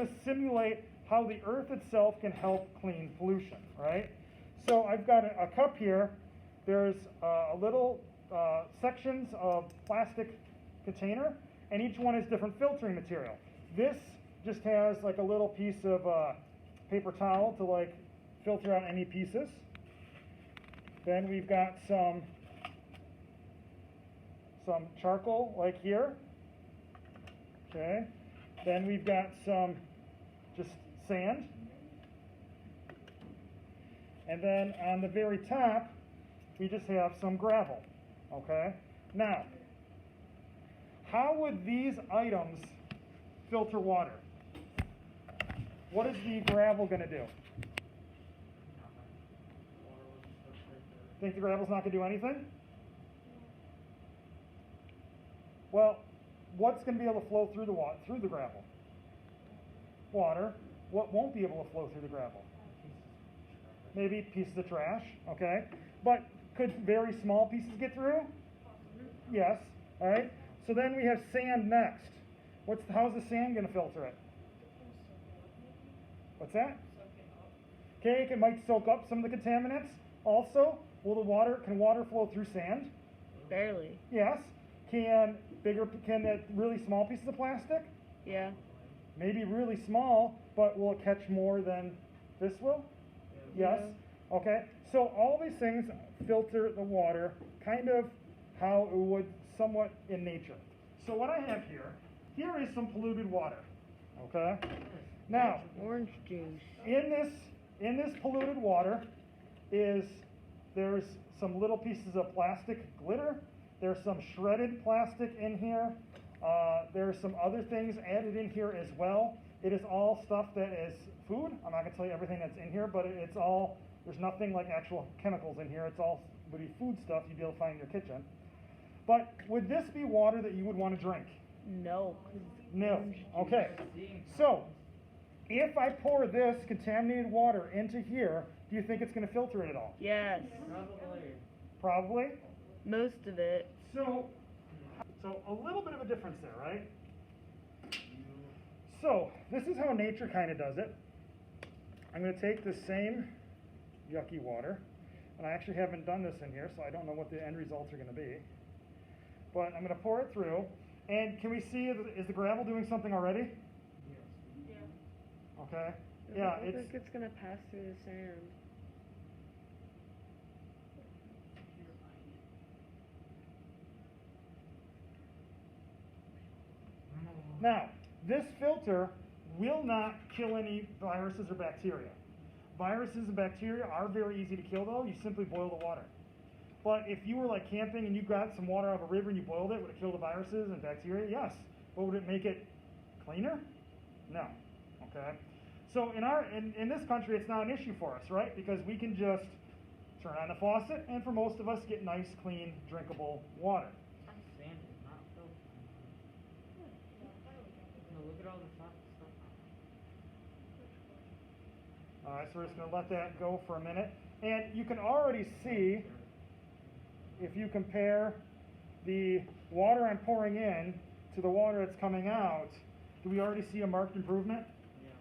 going to simulate how the earth itself can help clean pollution, right? So I've got a cup here. There's a little sections of plastic container, and each one is different filtering material. This just has like a little piece of paper towel to like filter out any pieces. Then we've got some charcoal like here. Okay. Then we've got some just sand. And then on the very top, we just have some gravel. Okay. Now, how would these items filter water? What is the gravel going to do? Think the gravel's not going to do anything? Well, what's going to be able to flow through the gravel? Water. What won't be able to flow through the gravel? Maybe pieces of trash, okay? But could very small pieces get through? Yes. All right. So then we have sand next. How's the sand going to filter it? What's that? Okay, it might soak up some of the contaminants. Also, can water flow through sand? Barely. Yes. Can really small pieces of plastic? Yeah. Maybe really small, but will it catch more than this will? Yes. Yeah. Okay. So all these things filter the water kind of how it would somewhat in nature. So what I have here is some polluted water. Okay. Now, orange juice. In this polluted water there's some little pieces of plastic glitter. There's some shredded plastic in here. There's some other things added in here as well. It is all stuff that is food. I'm not going to tell you everything that's in here, but there's nothing like actual chemicals in here. It's all would be food stuff you'd be able to find in your kitchen. But would this be water that you would want to drink? No. No. Okay. So, if I pour this contaminated water into here, do you think it's going to filter it at all? Yes. Probably? Most of it. So a little bit of a difference there, right? So this is how nature kind of does it. I'm going to take the same yucky water, and I actually haven't done this in here, so I don't know what the end results are going to be. But I'm going to pour it through, and can we see, is the gravel doing something already? Yeah. Okay. I think it's going to pass through the sand. Now, this filter will not kill any viruses or bacteria. Viruses and bacteria are very easy to kill, though. You simply boil the water. But if you were like camping and you got some water out of a river and you boiled it, would it kill the viruses and bacteria? Yes. But would it make it cleaner? No. Okay. So in this country, it's not an issue for us, right? Because we can just turn on the faucet and for most of us get nice, clean, drinkable water. Sand is not filtered. No, look at all the stuff. All right, so we're just going to let that go for a minute. And you can already see, if you compare the water I'm pouring in to the water that's coming out, do we already see a marked improvement?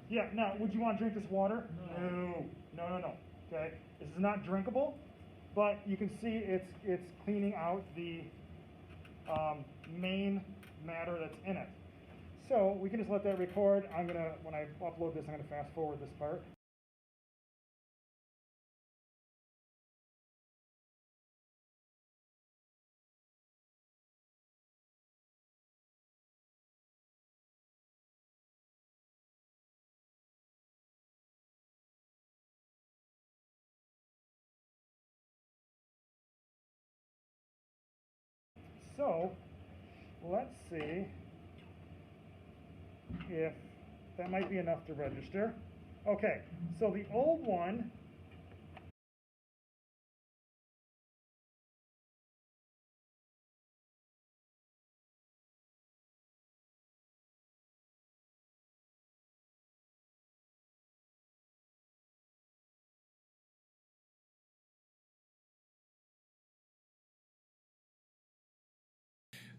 Yeah. Now, would you want to drink this water? No. No. Okay. This is not drinkable, but you can see it's cleaning out the main matter that's in it. So we can just let that record. When I upload this, I'm gonna fast forward this part. So let's see if that might be enough to register. Okay, so the old one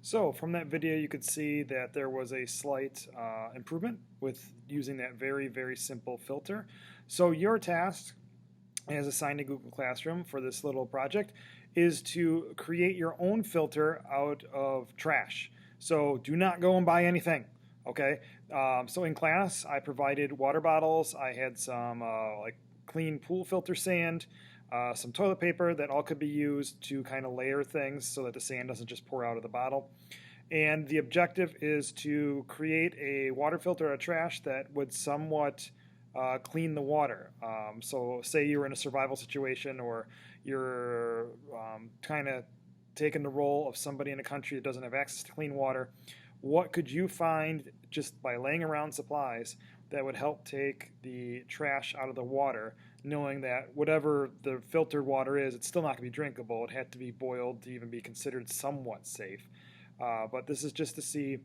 So from that video, you could see that there was a slight improvement with using that very, very simple filter. So your task, as assigned to Google Classroom for this little project, is to create your own filter out of trash. So do not go and buy anything, okay? So in class, I provided water bottles. I had some like clean pool filter sand, some toilet paper that all could be used to kind of layer things so that the sand doesn't just pour out of the bottle. And the objective is to create a water filter out of trash that would somewhat clean the water. So say you're in a survival situation, or you're kind of taking the role of somebody in a country that doesn't have access to clean water. What could you find just by laying around supplies that would help take the trash out of the water, knowing that whatever the filtered water is, it's still not going to be drinkable. It had to be boiled to even be considered somewhat safe. But this is just to see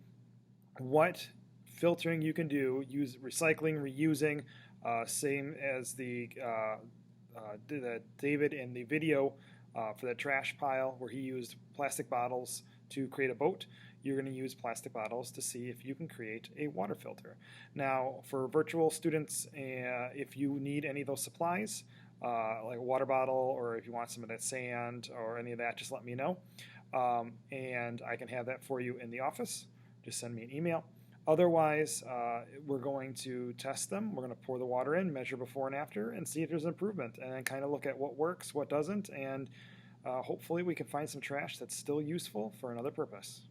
what filtering you can do, use recycling, reusing, same as the David in the video for that trash pile where he used plastic bottles to create a boat. You're going to use plastic bottles to see if you can create a water filter. Now, for virtual students, if you need any of those supplies, like a water bottle, or if you want some of that sand or any of that, just let me know. And I can have that for you in the office. Just send me an email. Otherwise, we're going to test them. We're going to pour the water in, measure before and after, and see if there's improvement, and then kind of look at what works, what doesn't, and hopefully we can find some trash that's still useful for another purpose.